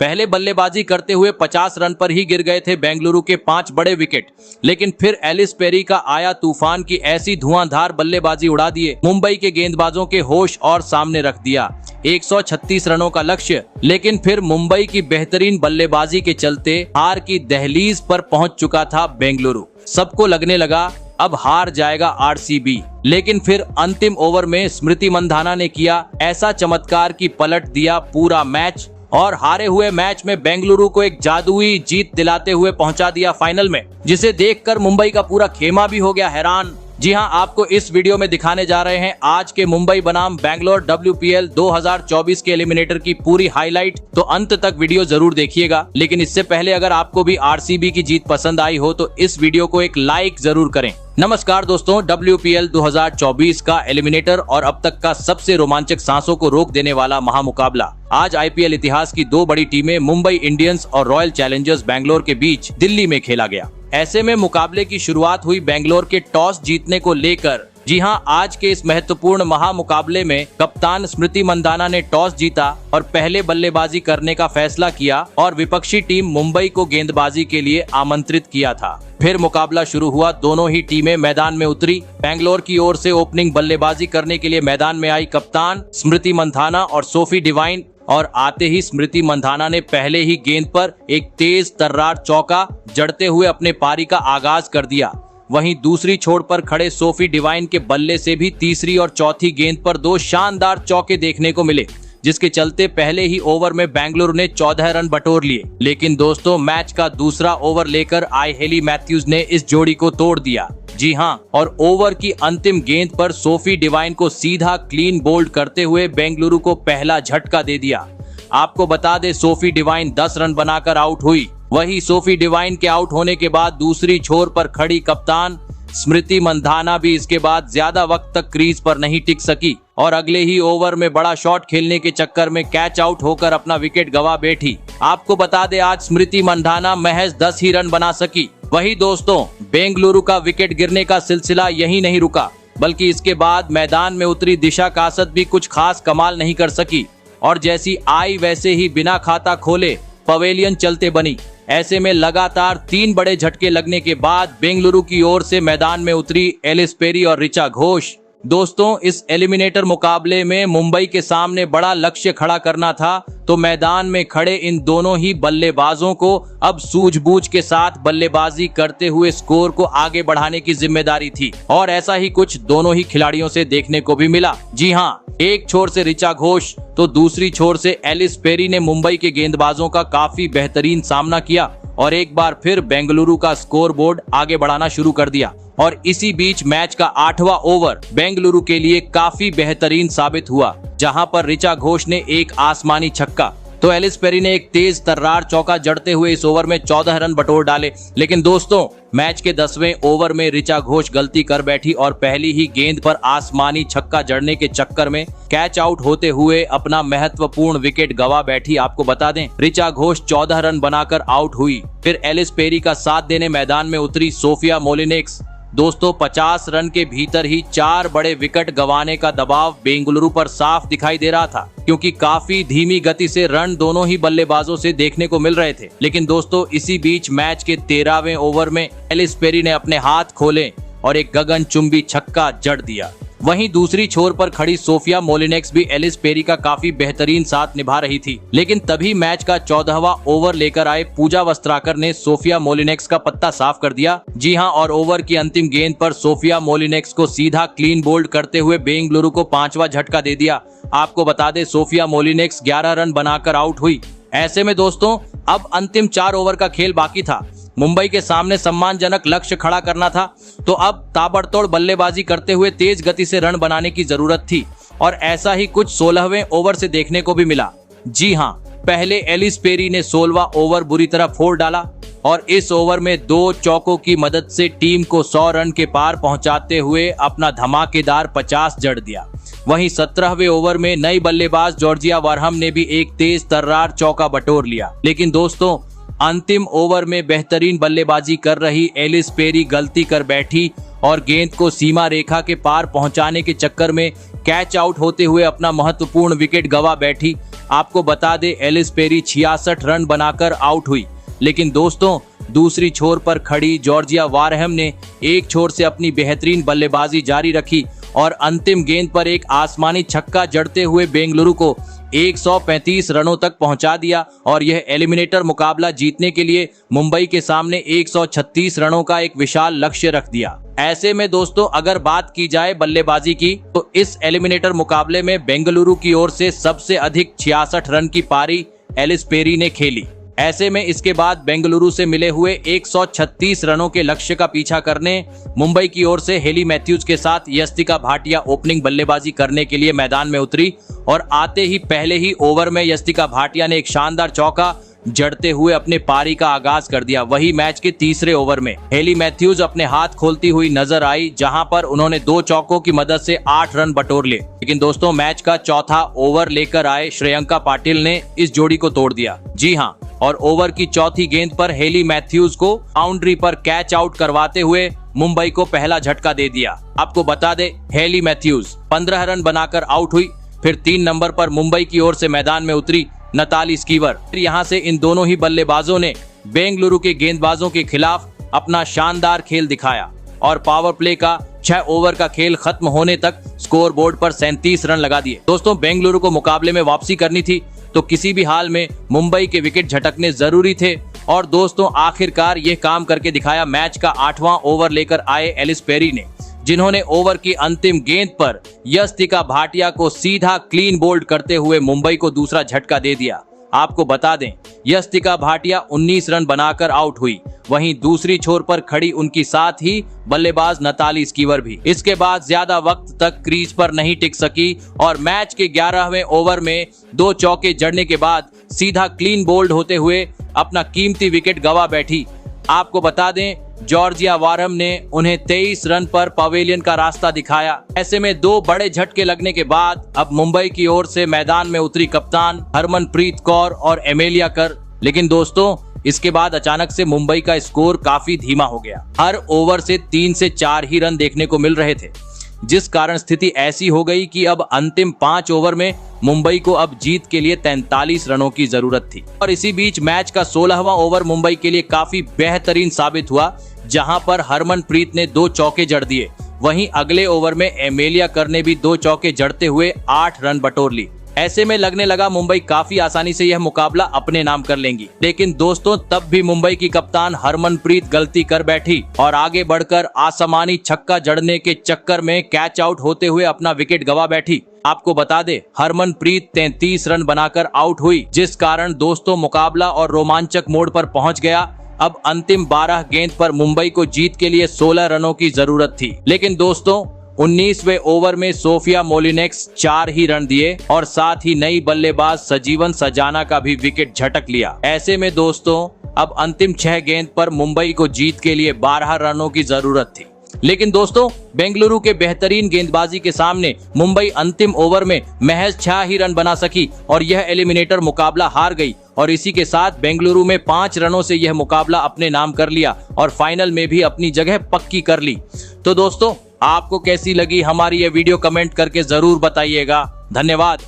पहले बल्लेबाजी करते हुए 50 रन पर ही गिर गए थे बेंगलुरु के 5 बड़े विकेट, लेकिन फिर एलिस पेरी का आया तूफान की ऐसी धुआंधार बल्लेबाजी उड़ा दिए मुंबई के गेंदबाजों के होश और सामने रख दिया 136 रनों का लक्ष्य। लेकिन फिर मुंबई की बेहतरीन बल्लेबाजी के चलते हार की दहलीज पर पहुंच चुका था बेंगलुरु। सबको लगने लगा अब हार जाएगा आरसीबी, लेकिन फिर अंतिम ओवर में स्मृति मंधाना ने किया ऐसा चमत्कार की पलट दिया पूरा मैच और हारे हुए मैच में बेंगलुरु को एक जादुई जीत दिलाते हुए पहुंचा दिया फाइनल में, जिसे देखकर मुंबई का पूरा खेमा भी हो गया हैरान। जी हां, आपको इस वीडियो में दिखाने जा रहे हैं आज के मुंबई बनाम बैंगलोर WPL 2024 के एलिमिनेटर की पूरी हाईलाइट, तो अंत तक वीडियो जरूर देखिएगा। लेकिन इससे पहले अगर आपको भी आरसीबी की जीत पसंद आई हो तो इस वीडियो को एक लाइक जरूर करें। नमस्कार दोस्तों, WPL 2024 का एलिमिनेटर और अब तक का सबसे रोमांचक सांसों को रोक देने वाला महामुकाबला आज IPL इतिहास की दो बड़ी टीमें मुंबई इंडियंस और रॉयल चैलेंजर्स बैंगलोर के बीच दिल्ली में खेला गया। ऐसे में मुकाबले की शुरुआत हुई बैंगलोर के टॉस जीतने को लेकर। जी हां, आज के इस महत्वपूर्ण महामुकाबले में कप्तान स्मृति मंधाना ने टॉस जीता और पहले बल्लेबाजी करने का फैसला किया और विपक्षी टीम मुंबई को गेंदबाजी के लिए आमंत्रित किया था। फिर मुकाबला शुरू हुआ, दोनों ही टीमें मैदान में उतरी। बैंगलोर की ओर से ओपनिंग बल्लेबाजी करने के लिए मैदान में आई कप्तान स्मृति मंधाना और सोफी डिवाइन, और आते ही स्मृति मंधाना ने पहले ही गेंद पर एक तेज तर्रार चौका जड़ते हुए अपने पारी का आगाज कर दिया। वहीं दूसरी छोर पर खड़े सोफी डिवाइन के बल्ले से भी तीसरी और चौथी गेंद पर दो शानदार चौके देखने को मिले, जिसके चलते पहले ही ओवर में बेंगलुरु ने 14 रन बटोर लिए। लेकिन दोस्तों, मैच का दूसरा ओवर लेकर आए हेली मैथ्यूज ने इस जोड़ी को तोड़ दिया। जी हां, और ओवर की अंतिम गेंद पर सोफी डिवाइन को सीधा क्लीन बोल्ड करते हुए बेंगलुरु को पहला झटका दे दिया। आपको बता दें, सोफी डिवाइन 10 रन बनाकर आउट हुई। वही सोफी डिवाइन के आउट होने के बाद दूसरी छोर पर खड़ी कप्तान स्मृति मंधाना भी इसके बाद ज्यादा वक्त तक क्रीज पर नहीं टिक सकी और अगले ही ओवर में बड़ा शॉट खेलने के चक्कर में कैच आउट होकर अपना विकेट गंवा बैठी। आपको बता दें, आज स्मृति मंधाना महज 10 ही रन बना सकी। वही दोस्तों, बेंगलुरु का विकेट गिरने का सिलसिला यही नहीं रुका, बल्कि इसके बाद मैदान में उतरी दिशा कासत भी कुछ खास कमाल नहीं कर सकी और जैसी आई वैसे ही बिना खाता खोले पवेलियन चलते बनी। ऐसे में लगातार 3 बड़े झटके लगने के बाद बेंगलुरु की ओर से मैदान में उतरी एलिस पेरी और ऋचा घोष। दोस्तों, इस एलिमिनेटर मुकाबले में मुंबई के सामने बड़ा लक्ष्य खड़ा करना था, तो मैदान में खड़े इन दोनों ही बल्लेबाजों को अब सूझबूझ के साथ बल्लेबाजी करते हुए स्कोर को आगे बढ़ाने की जिम्मेदारी थी और ऐसा ही कुछ दोनों ही खिलाड़ियों से देखने को भी मिला। जी हां, एक छोर से ऋचा घोष तो दूसरी छोर से एलिस पेरी ने मुंबई के गेंदबाजों का काफी बेहतरीन सामना किया और एक बार फिर बेंगलुरु का स्कोर बोर्ड आगे बढ़ाना शुरू कर दिया। और इसी बीच मैच का 8वां ओवर बेंगलुरु के लिए काफी बेहतरीन साबित हुआ, जहां पर ऋचा घोष ने एक आसमानी छक्का तो एलिस पेरी ने एक तेज तर्रार चौका जड़ते हुए इस ओवर में 14 रन बटोर डाले। लेकिन दोस्तों, मैच के 10वें ओवर में ऋचा घोष गलती कर बैठी और पहली ही गेंद पर आसमानी छक्का जड़ने के चक्कर में कैच आउट होते हुए अपना महत्वपूर्ण विकेट गंवा बैठी। आपको बता दें, ऋचा घोष 14 रन बनाकर आउट हुई। फिर एलिस पेरी का साथ देने मैदान में उतरी सोफिया मोलिनेक्स। दोस्तों, 50 रन के भीतर ही 4 बड़े विकेट गंवाने का दबाव बेंगलुरु पर साफ दिखाई दे रहा था, क्योंकि काफी धीमी गति से रन दोनों ही बल्लेबाजों से देखने को मिल रहे थे। लेकिन दोस्तों, इसी बीच मैच के 13वें ओवर में एलिस पेरी ने अपने हाथ खोले और एक गगनचुंबी छक्का जड़ दिया। वहीं दूसरी छोर पर खड़ी सोफिया मोलिनेक्स भी एलिस पेरी का काफी बेहतरीन साथ निभा रही थी। लेकिन तभी मैच का 14वां ओवर लेकर आए पूजा वस्त्राकर ने सोफिया मोलिनेक्स का पत्ता साफ कर दिया। जी हां, और ओवर की अंतिम गेंद पर सोफिया मोलिनेक्स को सीधा क्लीन बोल्ड करते हुए बेंगलुरु को 5वां झटका दे दिया। आपको बता दें, सोफिया मोलिनेक्स 11 रन बनाकर आउट हुई। ऐसे में दोस्तों, अब अंतिम 4 ओवर का खेल बाकी था। मुंबई के सामने सम्मानजनक लक्ष्य खड़ा करना था, तो अब ताबड़तोड़ बल्लेबाजी करते हुए तेज गति से रन बनाने की जरूरत थी और ऐसा ही कुछ 16वें ओवर से देखने को भी मिला। जी हां, पहले एलिस पेरी ने 16वां ओवर बुरी तरह फोड़ डाला और इस ओवर में 2 चौकों की मदद से टीम को 100 रन के पार पहुंचाते हुए अपना धमाकेदार 50 जड़ दिया। वहीं 17वें ओवर में नई बल्लेबाज जॉर्जिया वर्हम ने भी एक तेज तर्रार चौका बटोर लिया। लेकिन दोस्तों, अंतिम ओवर में बेहतरीन बल्लेबाजी कर रही एलिस पेरी गलती कर बैठी और गेंद को सीमा रेखा के पार पहुंचाने के चक्कर में कैच आउट होते हुए अपना महत्वपूर्ण विकेट गंवा बैठी। आपको बता दे एलिस पेरी 66 रन बनाकर आउट हुई। लेकिन दोस्तों दूसरी छोर पर खड़ी जॉर्जिया वारहम ने एक छोर से अपनी बेहतरीन बल्लेबाजी जारी रखी और अंतिम गेंद पर एक आसमानी छक्का जड़ते हुए बेंगलुरु को 135 रनों तक पहुंचा दिया और यह एलिमिनेटर मुकाबला जीतने के लिए मुंबई के सामने 136 रनों का एक विशाल लक्ष्य रख दिया। ऐसे में दोस्तों अगर बात की जाए बल्लेबाजी की तो इस एलिमिनेटर मुकाबले में बेंगलुरु की ओर से सबसे अधिक 66 रन की पारी एलिस पेरी ने खेली। ऐसे में इसके बाद बेंगलुरु से मिले हुए 136 रनों के लक्ष्य का पीछा करने मुंबई की ओर से हेली मैथ्यूज के साथ यस्तिका भाटिया ओपनिंग बल्लेबाजी करने के लिए मैदान में उतरी और आते ही पहले ही ओवर में यस्तिका भाटिया ने एक शानदार चौका जड़ते हुए अपने पारी का आगाज कर दिया। वही मैच के तीसरे ओवर में हेली मैथ्यूज अपने हाथ खोलती हुई नजर आई, जहां पर उन्होंने 2 चौकों की मदद से 8 रन बटोर लिए। लेकिन दोस्तों मैच का चौथा ओवर लेकर आए श्रेयंका पाटिल ने इस जोड़ी को तोड़ दिया। जी हां, और ओवर की चौथी गेंद पर हेली मैथ्यूज को बाउंड्री पर कैच आउट करवाते हुए मुंबई को पहला झटका दे दिया। आपको बता दे हेली मैथ्यूज 15 रन बनाकर आउट हुई। फिर 3 नंबर पर मुंबई की ओर से मैदान में उतरी नताली स्कीवर। यहां से इन दोनों ही बल्लेबाजों ने बेंगलुरु के गेंदबाजों के खिलाफ अपना शानदार खेल दिखाया और पावर प्ले का 6 ओवर का खेल खत्म होने तक स्कोर बोर्ड पर 37 रन लगा दिए। दोस्तों बेंगलुरु को मुकाबले में वापसी करनी थी तो किसी भी हाल में मुंबई के विकेट झटकने जरूरी थे और दोस्तों आखिरकार यह काम करके दिखाया। मैच का 8वां ओवर लेकर आए एलिस पेरी ने, जिन्होंने ओवर की अंतिम गेंद पर यस्तिका भाटिया को सीधा क्लीन बोल्ड करते हुए मुंबई को दूसरा झटका दे दिया। आपको बता दें यस्तिका भाटिया 19 रन बनाकर आउट हुई। वहीं दूसरी छोर पर खड़ी उनकी साथ ही बल्लेबाज नताली स्कीवर भी इसके बाद ज्यादा वक्त तक क्रीज पर नहीं टिक सकी और मैच के 11वें ओवर में 2 चौके जड़ने के बाद सीधा क्लीन बोल्ड होते हुए अपना कीमती विकेट गंवा बैठी। आपको बता दें जॉर्जिया वारहम ने उन्हें 23 रन पर पवेलियन का रास्ता दिखाया। ऐसे में 2 बड़े झटके लगने के बाद अब मुंबई की ओर से मैदान में उतरी कप्तान हरमनप्रीत कौर और एमेलिया कर। लेकिन दोस्तों इसके बाद अचानक से मुंबई का स्कोर काफी धीमा हो गया। हर ओवर से 3 से 4 ही रन देखने को मिल रहे थे, जिस कारण स्थिति ऐसी हो गई कि अब अंतिम 5 ओवर में मुंबई को अब जीत के लिए 43 रनों की जरूरत थी। और इसी बीच मैच का 16वां ओवर मुंबई के लिए काफी बेहतरीन साबित हुआ, जहां पर हरमनप्रीत ने 2 चौके जड़ दिए। वहीं अगले ओवर में एमेलिया कर ने भी 2 चौके जड़ते हुए 8 रन बटोर ली। ऐसे में लगने लगा मुंबई काफी आसानी से यह मुकाबला अपने नाम कर लेंगी। लेकिन दोस्तों तब भी मुंबई की कप्तान हरमनप्रीत गलती कर बैठी और आगे बढ़कर आसमानी छक्का जड़ने के चक्कर में कैच आउट होते हुए अपना विकेट गंवा बैठी। आपको बता दे हरमनप्रीत 33 रन बनाकर आउट हुई, जिस कारण दोस्तों मुकाबला और रोमांचक मोड़ पर पहुंच गया। अब अंतिम 12 गेंद पर मुंबई को जीत के लिए 16 रनों की जरूरत थी। लेकिन दोस्तों 19वें ओवर में सोफिया मोलिनेक्स 4 ही रन दिए और साथ ही नई बल्लेबाज सजीवन सजाना का भी विकेट झटक लिया। ऐसे में दोस्तों अब अंतिम 6 गेंद पर मुंबई को जीत के लिए 12 रनों की जरूरत थी। लेकिन दोस्तों बेंगलुरु के बेहतरीन गेंदबाजी के सामने मुंबई अंतिम ओवर में महज 6 ही रन बना सकी और यह एलिमिनेटर मुकाबला हार गई और इसी के साथ बेंगलुरु में 5 रनों से यह मुकाबला अपने नाम कर लिया और फाइनल में भी अपनी जगह पक्की कर ली। तो दोस्तों आपको कैसी लगी हमारी ये वीडियो कमेंट करके जरूर बताइएगा। धन्यवाद।